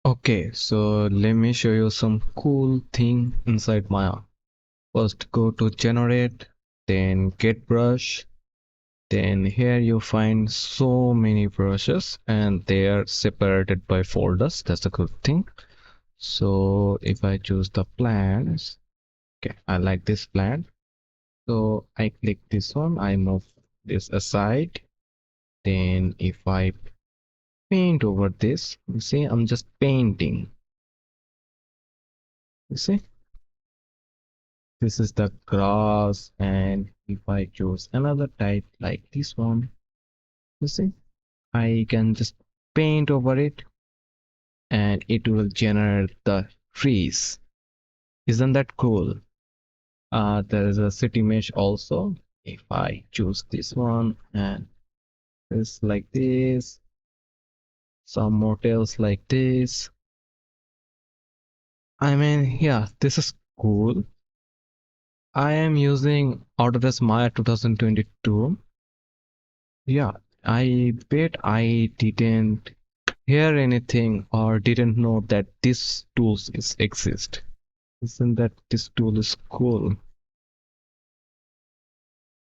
Okay, so let me show you some cool thing inside Maya. First go to generate, then get brush, then here you find so many brushes and they are separated by folders. That's a good thing. So if I choose the plants, okay, I like this plant. So I click this one, I move this aside. Then if I paint over this, you see, I'm just painting. You see, this is the grass, and if I choose another type like this one, you see, I can just paint over it and it will generate the trees. Isn't that cool? There is a city mesh also. If I choose this one and this like this, some motels like this. I mean, yeah, this is cool. I am using Autodesk Maya 2022. Yeah, I bet I didn't hear anything or didn't know that this tools exist. Isn't that this tool is cool?